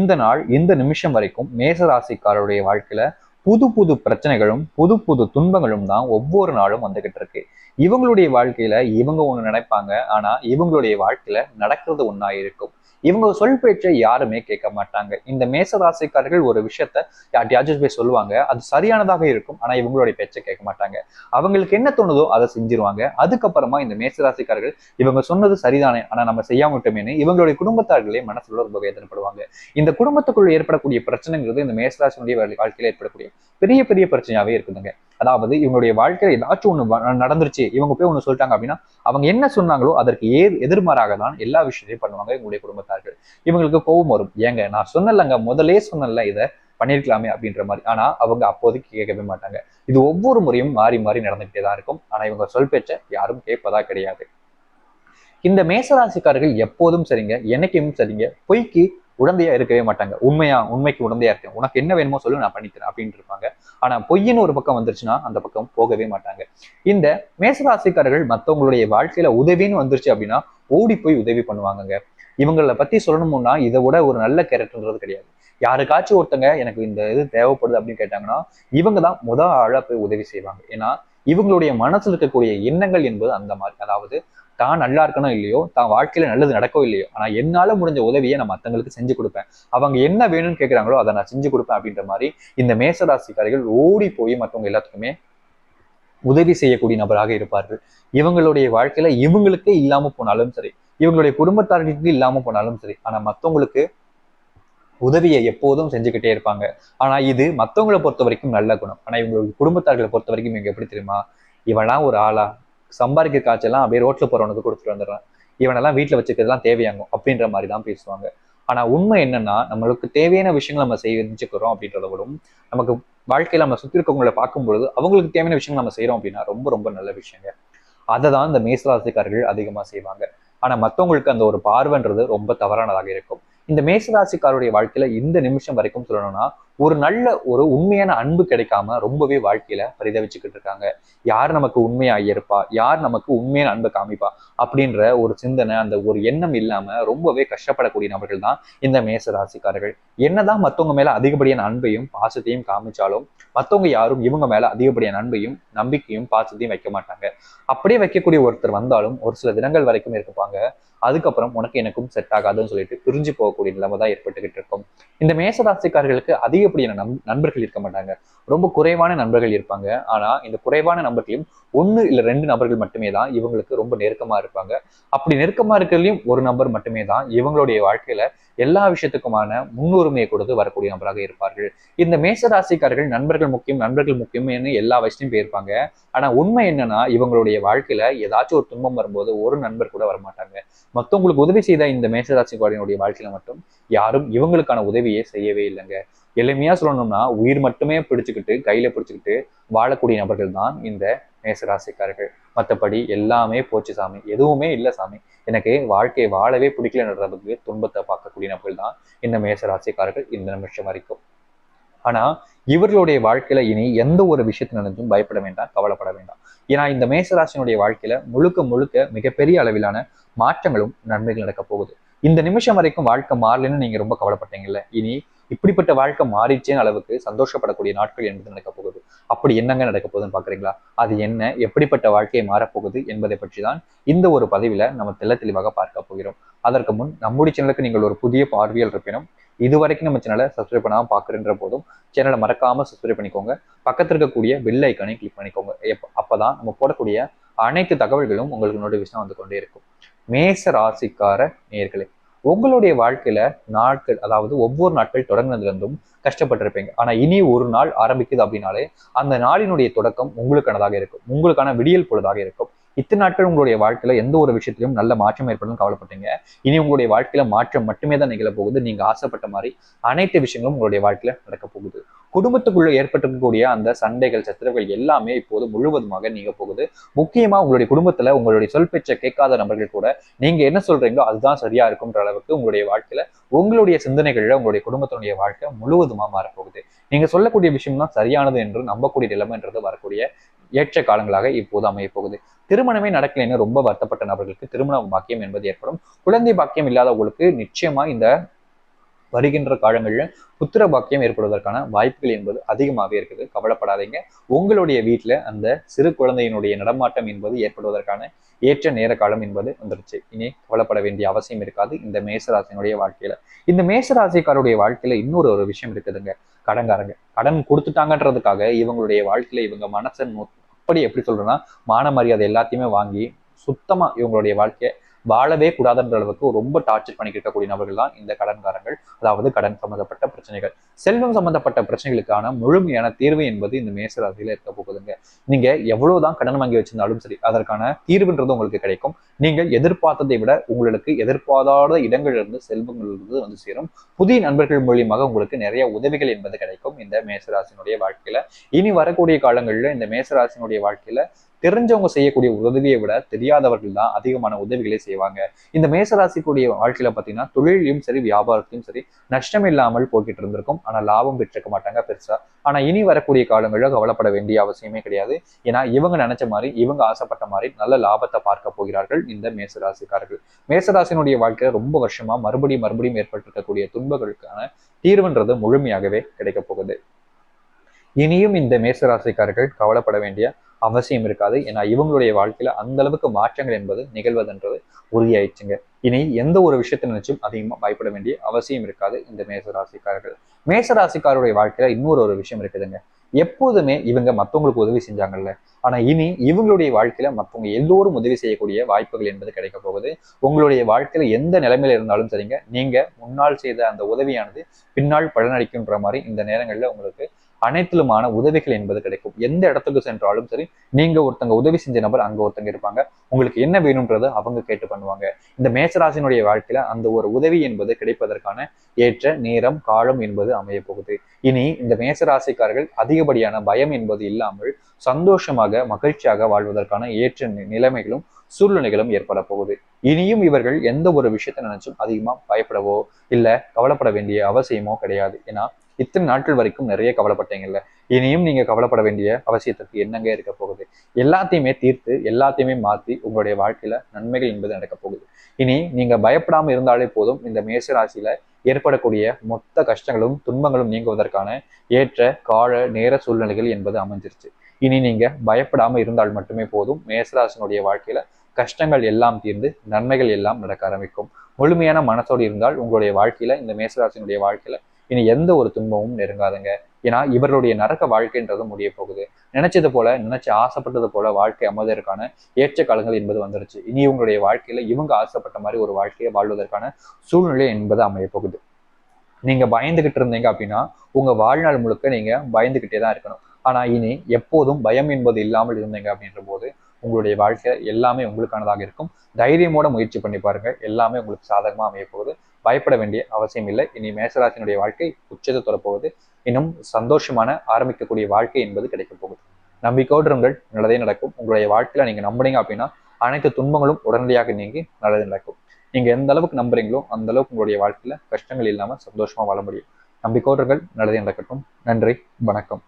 இந்த நாள் இந்த நிமிஷம் வரைக்கும் மேச ராசிக்காரருடைய வாழ்க்கையில புது புது பிரச்சனைகளும் புது புது துன்பங்களும் தான் ஒவ்வொரு நாளும் வந்துகிட்டு இருக்கு. இவங்களுடைய வாழ்க்கையில இவங்க ஒண்ணு நினைப்பாங்க, ஆனா இவங்களுடைய வாழ்க்கையில நடக்கிறது ஒண்ணா இருக்கும். இவங்க சொல் பேச்சை யாருமே கேட்க மாட்டாங்க. இந்த மேச ராசிக்காரர்கள் ஒரு விஷயத்த யார்ட்டையாச்சும் போய் சொல்லுவாங்க, அது சரியானதாக இருக்கும், ஆனா இவங்களுடைய பேச்சை கேட்க மாட்டாங்க. அவங்களுக்கு என்ன தோணுதோ அதை செஞ்சிருவாங்க. அதுக்கப்புறமா இந்த மேச ராசிக்காரர்கள் இவங்க சொன்னது சரிதானே, ஆனா நம்ம செய்யாம விட்டோமேன்னு இவங்களுடைய குடும்பத்தார்களே மனசுல ரொம்ப வேதனைப்படுவாங்க. இந்த குடும்பத்துக்குள்ள ஏற்படக்கூடிய பிரச்சனைங்கிறது இந்த மேசராசினுடைய வாழ்க்கையில ஏற்படக்கூடிய பெரிய பெரிய பிரச்சனையாவே இருக்குதுங்க. அதாவது இவங்களுடைய வாழ்க்கையில ஏதாச்சும் ஒண்ணு நடந்துருச்சு, இவங்க போய் ஒண்ணு சொல்லிட்டாங்க அப்படின்னா அவங்க என்ன சொன்னாங்களோ அதற்கு எதிர்மாறாக தான் எல்லா விஷயத்தையும் பண்ணுவாங்க இவங்களுடைய குடும்பத்தார்கள். இவங்களுக்கு கோபம் வரும், ஏங்க நான் சொன்னலங்க, முதலே சொன்னல இதை பண்ணிருக்கலாமே அப்படின்ற மாதிரி. ஆனா அவங்க அப்போதைக்கு கேட்கவே மாட்டாங்க. இது ஒவ்வொரு முறையும் மாறி மாறி நடந்துகிட்டே தான் இருக்கும். ஆனா இவங்க சொல் பேச்ச யாரும் கேட்பதா கிடையாது. இந்த மேசராசிக்காரர்கள் எப்போதும் சரிங்க, என்னைக்கும் சரிங்க, பொய்க்கு உடந்தையா இருக்கவே மாட்டாங்க. உண்மைக்கு உடந்தையா இருக்கேன், உனக்கு என்ன வேணுமோ சொல்லு நான் பண்ணிக்கிறேன் அப்படின்னு இருப்பாங்க. ஆனா பொய்ன்னு ஒரு பக்கம் வந்துருச்சுன்னா அந்த பக்கம் போகவே மாட்டாங்க. இந்த மேசராசிக்காரர்கள் மற்றவங்களுடைய வாழ்க்கையில உதவின்னு வந்துருச்சு அப்படின்னா ஓடி போய் உதவி பண்ணுவாங்கங்க. இவங்களை பத்தி சொல்லணும்னா இதை விட ஒரு நல்ல கேரக்டர்ன்றது கிடையாது. யாருக்காச்சும் ஒருத்தங்க எனக்கு இந்த இது தேவைப்படுது அப்படின்னு கேட்டாங்கன்னா இவங்க தான் ஆளா போய் உதவி செய்வாங்க. ஏன்னா இவங்களுடைய மனசுல இருக்கக்கூடிய எண்ணங்கள் என்பது அந்த மாதிரி. அதாவது தான் நல்லா இருக்கணும் இல்லையோ, தான் வாழ்க்கையில நல்லது நடக்கோ இல்லையோ, ஆனா என்னால முடிஞ்ச உதவியை நான் மத்தவங்களுக்கு செஞ்சு கொடுப்பேன், அவங்க என்ன வேணும்னு கேட்கிறாங்களோ அதை நான் செஞ்சு கொடுப்பேன் அப்படின்ற மாதிரி இந்த மேசராசிக்காரிகள் ஓடி போய் மற்றவங்க எல்லாத்துக்குமே உதவி செய்யக்கூடிய நபராக இருப்பார்கள். இவங்களுடைய வாழ்க்கையில இவங்களுக்கே இல்லாம போனாலும் சரி, இவங்களுடைய குடும்பத்தார்களுக்கு இல்லாம போனாலும் சரி, ஆனா மத்தவங்களுக்கு உதவியை எப்போதும் செஞ்சுக்கிட்டே இருப்பாங்க. ஆனா இது மத்தவங்களை பொறுத்த வரைக்கும் நல்ல குணம். ஆனா இவங்களுடைய குடும்பத்தார்களை பொறுத்த வரைக்கும் இவங்க எப்படி தெரியுமா, இவெல்லாம் ஒரு ஆளா, சம்பாதிக்கிற காய்ச்செல்லாம் அப்படியே ரோட்ல போறவனுக்கு கொடுத்துட்டு வந்துடுறான், இவனெல்லாம் வீட்டுல வச்சுக்கிறதுலாம் தேவையாகும் அப்படின்ற மாதிரி தான் பேசுவாங்க. ஆனா உண்மை என்னன்னா நம்மளுக்கு தேவையான விஷயங்கள் நம்ம செஞ்சுக்கிறோம் அப்படின்றத விடும், நமக்கு வாழ்க்கையில நம்ம சுத்தி இருக்கவங்களை பார்க்கும்பொழுது அவங்களுக்கு தேவையான விஷயங்கள் நம்ம செய்யறோம் அப்படின்னா ரொம்ப ரொம்ப நல்ல விஷயங்க. அதை தான் இந்த மேசராசிக்காரர்கள் அதிகமா செய்வாங்க. ஆனா மத்தவங்களுக்கு அந்த ஒரு பார்வைன்றது ரொம்ப தவறானதாக இருக்கும். இந்த மேசராசிக்காரருடைய வாழ்க்கையில இந்த நிமிஷம் வரைக்கும் சொல்லணும்னா ஒரு நல்ல ஒரு உண்மையான அன்பு கிடைக்காம ரொம்பவே வாழ்க்கையில பரிதவிச்சுக்கிட்டு இருக்காங்க. யார் நமக்கு உண்மையா இருப்பா, யார் நமக்கு உண்மையான அன்பை காமிப்பா அப்படின்ற ஒரு சிந்தனை, அந்த ஒரு எண்ணம் இல்லாம ரொம்பவே கஷ்டப்படக்கூடிய நபர்கள் தான் இந்த மேச ராசிக்காரர்கள். என்னதான் மத்தவங்க மேல அதிகப்படியான அன்பையும் பாசத்தையும் காமிச்சாலும் மத்தவங்க யாரும் இவங்க மேல அதிகப்படியான அன்பையும் நம்பிக்கையும் பாசத்தையும் வைக்க மாட்டாங்க. அப்படியே வைக்கக்கூடிய ஒருத்தர் வந்தாலும் ஒரு சில தினங்கள் வரைக்கும் இருப்பாங்க. அதுக்கப்புறம் உனக்கு எனக்கும் செட் ஆகாதுன்னு சொல்லிட்டு பிரிஞ்சு போகக்கூடிய நிலைமை தான் ஏற்பட்டுக்கிட்டு இருக்கும். இந்த மேசராசிக்காரர்களுக்கு அதிகப்படியான நண்பர்கள் இருக்க மாட்டாங்க. ரொம்ப குறைவான நண்பர்கள் இருப்பாங்க. ஆனா இந்த குறைவான நண்பர்களையும் 1 இல்ல 2 நபர்கள் மட்டுமே தான் இவங்களுக்கு ரொம்ப நெருக்கமா இருப்பாங்க. அப்படி நெருக்கமா இருக்கிறதுலையும் ஒரு நபர் மட்டுமே தான் இவங்களுடைய வாழ்க்கையில எல்லா விஷயத்துக்குமான முன்னுரிமையை கொடுத்து வரக்கூடிய நபராக இருப்பார்கள். இந்த மேசராசிக்காரர்கள் நண்பர்கள் முக்கியம்னு எல்லா வயசுலையும் போயிருப்பாங்க. ஆனா உண்மை என்னன்னா இவங்களுடைய வாழ்க்கையில ஏதாச்சும் ஒரு துன்பம் வரும்போது ஒரு நண்பர் கூட வரமாட்டாங்க. மற்றவங்களுக்கு உதவி செய்த இந்த மேசராசிக்காரனுடைய வாழ்க்கையில மட்டும் யாரும் இவங்களுக்கான உதவியே செய்யவே இல்லைங்க. எளிமையா சொல்லணும்னா உயிர் மட்டுமே கையில பிடிச்சுக்கிட்டு வாழக்கூடிய நபர்கள் தான் இந்த மேசராசிக்காரர்கள். மற்றபடி எல்லாமே போச்சு சாமி, எதுவுமே இல்லை சாமி, எனக்கு வாழ்க்கையை வாழவே பிடிக்கலன்றதுக்கு துன்பத்தை பார்க்கக்கூடிய நபர்கள் தான் இந்த மேசராசிக்காரர்கள் இந்த நிமிஷம் வரைக்கும். ஆனா இவர்களுடைய வாழ்க்கையில இனி எந்த ஒரு விஷயத்தை நினைச்சும் பயப்பட வேண்டாம், கவலைப்பட வேண்டாம். ஏன்னா இந்த மேசராசினுடைய வாழ்க்கையில முழுக்க முழுக்க மிகப்பெரிய அளவிலான மாற்றங்களும் நன்மைகள் நடக்க போகுது. இந்த நிமிஷம் வரைக்கும் வாழ்க்கை மாறலன்னு நீங்க ரொம்ப கவலைப்பட்டீங்கல்ல, இனி இப்படிப்பட்ட வாழ்க்கை மாறிச்சேன்னு அளவுக்கு சந்தோஷப்படக்கூடிய நாட்கள் என்பது நடக்க போகுது. அப்படி என்னங்க நடக்க போகுதுன்னு பாக்குறீங்களா? அது என்ன, எப்படிப்பட்ட வாழ்க்கையை மாறப்போகுது என்பதை பற்றி தான் இந்த ஒரு பதிவில நம்ம தெளிவாக பார்க்க போகிறோம். அதற்கு முன் நம்முடைய சேனலுக்கு நீங்கள் ஒரு புதிய பார்வையில் இருப்பினும் இதுவரைக்கும் நம்ம சேனலை சப்ஸ்கிரைப் பண்ணாமல் பார்க்குறன்ற போதும் சேனலை மறக்காம சப்ஸ்கிரைப் பண்ணிக்கோங்க. பக்கத்தில் இருக்கக்கூடிய பெல் ஐக்கானை கிளிக் பண்ணிக்கோங்க. அப்பதான் நம்ம போடக்கூடிய அனைத்து தகவல்களும் உங்களுக்கு நோட்டிஃபிகேஷன் வந்து கொண்டே இருக்கும். மேச ராசிக்கார நேயர்களே, உங்களுடைய வாழ்க்கையில நாட்கள், அதாவது ஒவ்வொரு நாட்கள் தொடங்கினதுல இருந்தும் கஷ்டப்பட்டிருப்பீங்க. ஆனா இனி ஒரு நாள் ஆரம்பிக்குது அப்படின்னாலே அந்த நாளினுடைய தொடக்கம் உங்களுக்கானதாக இருக்கும், உங்களுக்கான விடியல் பொழுதாக இருக்கும். இத்தனை நாட்கள் உங்களுடைய வாழ்க்கையில எந்த ஒரு விஷயத்திலும் நல்ல மாற்றம் ஏற்படும் கவலைப்பட்டீங்க. இனி உங்களுடைய வாழ்க்கையில மாற்றம் மட்டுமே தான் நிகழ போகுது. நீங்க ஆசைப்பட்ட மாதிரி அனைத்து விஷயங்களும் உங்களுடைய வாழ்க்கையில நடக்க போகுது. குடும்பத்துக்குள்ள ஏற்பட்டிருக்கக்கூடிய அந்த சண்டைகள் சச்சரவுகள் எல்லாமே இப்போது முழுவதுமாக நீங்க போகுது. முக்கியமா உங்களுடைய குடும்பத்துல உங்களுடைய சொல் பேச்சை கேட்காத நபர்கள் கூட நீங்க என்ன சொல்றீங்களோ அதுதான் சரியா இருக்கும்ன்ற அளவுக்கு உங்களுடைய வாழ்க்கையில உங்களுடைய சிந்தனைகள்ல உங்களுடைய குடும்பத்தினுடைய வாழ்க்கை முழுவதுமா மாறப்போகுது. நீங்க சொல்லக்கூடிய விஷயம் தான் சரியானது என்று நம்பக்கூடிய நிலைமைன்றது வரக்கூடிய ஏற்ற காலங்களாக இப்போது அமைய போகுது. திருமணமே நடக்கலைன்னு ரொம்ப வருத்தப்பட்ட நபர்களுக்கு திருமண பாக்கியம் என்பது ஏற்படும். குழந்தை பாக்கியம் இல்லாதவங்களுக்கு நிச்சயமா இந்த வருகின்ற காலங்களில் புத்திர பாக்கியம் ஏற்படுவதற்கான வாய்ப்புகள் என்பது அதிகமாகவே இருக்குது. கவலைப்படாதீங்க. உங்களுடைய வீட்டில் அந்த சிறு குழந்தையினுடைய நடமாட்டம் என்பது ஏற்படுவதற்கான ஏற்ற நேர காலம் என்பது வந்துருச்சு. இனி கவலைப்பட வேண்டிய அவசியம் இருக்காது இந்த மேசராசினுடைய வாழ்க்கையில. இந்த மேசராசிக்காருடைய வாழ்க்கையில இன்னொரு ஒரு விஷயம் இருக்குதுங்க. கடன்காரங்க கடன் கொடுத்துட்டாங்கன்றதுக்காக இவங்களுடைய வாழ்க்கையில இவங்க மனசை அப்படி எப்படி சொல்றேன்னா மான மரியாதை எல்லாத்தையுமே வாங்கி சுத்தமா இவங்களுடைய வாழ்க்கையை வாழவே கூடாதுன்ற அளவுக்கு ரொம்ப டார்ச்சர் பண்ணிக்கிட்டு இருக்கக்கூடிய நபர்கள் தான் இந்த கடன்காரங்கள். அதாவது கடன் சம்பந்தப்பட்ட பிரச்சனைகள், செல்வம் சம்பந்தப்பட்ட பிரச்சனைகளுக்கான முழுமையான தீர்வு என்பது இந்த மேசராசியில இருக்க போகுதுங்க. நீங்க எவ்வளவுதான் கடன் வாங்கி வச்சிருந்தாலும் சரி, அதற்கான தீர்வுன்றது உங்களுக்கு கிடைக்கும். நீங்கள் எதிர்பார்த்ததை விட உங்களுக்கு எதிர்பாராத இடங்கள் இருந்து செல்வங்கள் இருந்து வந்து சேரும். புதிய நண்பர்கள் மூலியமாக உங்களுக்கு நிறைய உதவிகள் என்பது கிடைக்கும் இந்த மேசராசினுடைய வாழ்க்கையில. இனி வரக்கூடிய காலங்களில் இந்த மேசராசினுடைய வாழ்க்கையில தெரிஞ்சவங்க செய்யக்கூடிய உதவியை விட தெரியாதவர்கள் தான் அதிகமான உதவிகளை செய்வாங்க. இந்த மேசராசிக்குரிய வாழ்க்கையில பாத்தீங்கன்னா தொழிலையும் சரி வியாபாரத்தையும் சரி நஷ்டம் இல்லாமல் போய்கிட்டு இருந்திருக்கும். ஆனா லாபம் பெற்றிருக்க மாட்டாங்க பெருசா. ஆனா இனி வரக்கூடிய காலங்களில் கவலைப்பட வேண்டிய அவசியமே கிடையாது. ஏன்னா இவங்க நினைச்ச மாதிரி இவங்க ஆசைப்பட்ட மாதிரி நல்ல லாபத்தை பார்க்க போகிறார்கள் இந்த மேசராசிக்காரர்கள். மேசராசினுடைய வாழ்க்கையில ரொம்ப வருஷமா மறுபடியும் ஏற்பட்டிருக்கக்கூடிய துன்பங்களுக்கான தீர்வுன்றது முழுமையாகவே கிடைக்க போகுது. இனியும் இந்த மேசராசிக்காரர்கள் கவலைப்பட வேண்டிய அவசியம் இருக்காது. ஏன்னா இவங்களுடைய வாழ்க்கையில அந்த அளவுக்கு மாற்றங்கள் என்பது நிகழ்வதுன்றது உறுதியாயிடுச்சுங்க. இனி எந்த ஒரு விஷயத்தை நினைச்சும் அதிகமா பயப்பட வேண்டிய அவசியம் இருக்காது இந்த மேசராசிக்காரர்கள். மேசராசிக்காரருடைய வாழ்க்கையில இன்னொரு ஒரு விஷயம் இருக்குதுங்க. எப்போதுமே இவங்க மற்றவங்களுக்கு உதவி செஞ்சாங்கல்ல, ஆனா இனி இவங்களுடைய வாழ்க்கையில மற்றவங்க எல்லோரும் உதவி செய்யக்கூடிய வாய்ப்புகள் என்பது கிடைக்க போகுது. உங்களுடைய வாழ்க்கையில எந்த நிலைமையில இருந்தாலும் சரிங்க, நீங்க முன்னால் செய்த அந்த உதவியானது பின்னால் பலனளிக்குன்ற மாதிரி இந்த நேரங்கள்ல உங்களுக்கு அனைத்திலுமான உதவிகள் என்பது கிடைக்கும். எந்த இடத்துக்கு சென்றாலும் சரி, நீங்க ஒருத்தங்க உதவி செஞ்ச நபர் அங்க ஒருத்தங்க இருப்பாங்க. உங்களுக்கு என்ன வேணும்ன்றதை அவங்க கேட்டு பண்ணுவாங்க. இந்த மேசராசினுடைய வாழ்க்கையில அந்த ஒரு உதவி என்பது கிடைப்பதற்கான ஏற்ற நேரம் காலம் என்பது அமைய போகுது. இனி இந்த மேசராசிக்காரர்கள் அதிகப்படியான பயம் என்பது இல்லாமல் சந்தோஷமாக மகிழ்ச்சியாக வாழ்வதற்கான ஏற்ற நிலைமைகளும் சூழ்நிலைகளும் ஏற்பட போகுது. இனியும் இவர்கள் எந்த ஒரு விஷயத்தை நினைச்சும் அதிகமா பயப்படவோ இல்ல கவலைப்பட வேண்டிய அவசியமோ கிடையாது. ஏன்னா இத்தனை நாட்கள் வரைக்கும் நிறைய கவலைப்பட்டீங்கல்ல, இனியும் நீங்க கவலைப்பட வேண்டிய அவசியத்துக்கு என்னங்க இருக்க போகுது? எல்லாத்தையுமே தீர்த்து எல்லாத்தையுமே மாற்றி உங்களுடைய வாழ்க்கையில நன்மைகள் என்பது நடக்க போகுது. இனி நீங்க பயப்படாம இருந்தாலே போதும். இந்த மேசராசியில ஏற்படக்கூடிய மொத்த கஷ்டங்களும் துன்பங்களும் நீங்குவதற்கான ஏற்ற கால நேர சூழ்நிலைகள் என்பது அமைஞ்சிருச்சு. இனி நீங்க பயப்படாம இருந்தால் மட்டுமே போதும். மேசராசினுடைய வாழ்க்கையில கஷ்டங்கள் எல்லாம் தீர்ந்து நன்மைகள் எல்லாம் நடக்க ஆரம்பிக்கும். முழுமையான மனசோடு இருந்தால் உங்களுடைய வாழ்க்கையில இந்த மேசராசினுடைய வாழ்க்கையில இனி எந்த ஒரு துன்பமும் நெருங்காதுங்க. ஏன்னா இவர்களுடைய நரக வாழ்க்கைன்றது முடிய போகுது. நினைச்சு ஆசைப்பட்டது போல வாழ்க்கை அமைவதற்கான ஏற்ற காலங்கள் என்பது வந்துருச்சு. இனி இவங்களுடைய வாழ்க்கையில இவங்க ஆசைப்பட்ட மாதிரி ஒரு வாழ்க்கையை வாழ்வதற்கான சூழ்நிலை என்பது அமைய போகுது. நீங்க பயந்துகிட்டு இருந்தீங்க அப்படின்னா உங்க வாழ்நாள் முழுக்க நீங்க பயந்துகிட்டே தான் இருக்கணும். ஆனா இனி எப்போதும் பயம் என்பது இல்லாமல் இருந்தீங்க அப்படின்ற போது உங்களுடைய வாழ்க்கை எல்லாமே உங்களுக்கானதாக இருக்கும். தைரியமோட முயற்சி பண்ணி பாருங்க. எல்லாமே உங்களுக்கு சாதகமா அமைய போகுது. பயப்பட வேண்டிய அவசியம் இல்லை. இனி மேசராசினுடைய வாழ்க்கை உச்சத்தை தொடப்போகுது. இன்னும் சந்தோஷமான ஆரம்பிக்கக்கூடிய வாழ்க்கை என்பது கிடைக்க போகுது. நம்பிக்கையோடு இருங்கள், நல்லதே நடக்கும். உங்களுடைய வாழ்க்கையில நீங்க நம்புனீங்க அப்படின்னா அனைத்து துன்பங்களும் உடனடியாக நீங்கி நல்லது நடக்கும். நீங்க எந்த அளவுக்கு நம்புறீங்களோ அந்த அளவுக்கு உங்களுடைய வாழ்க்கையில கஷ்டங்கள் இல்லாம சந்தோஷமா வாழ முடியும். நம்பிக்கையோடு இருங்கள், நல்லதே நடக்கட்டும். நன்றி, வணக்கம்.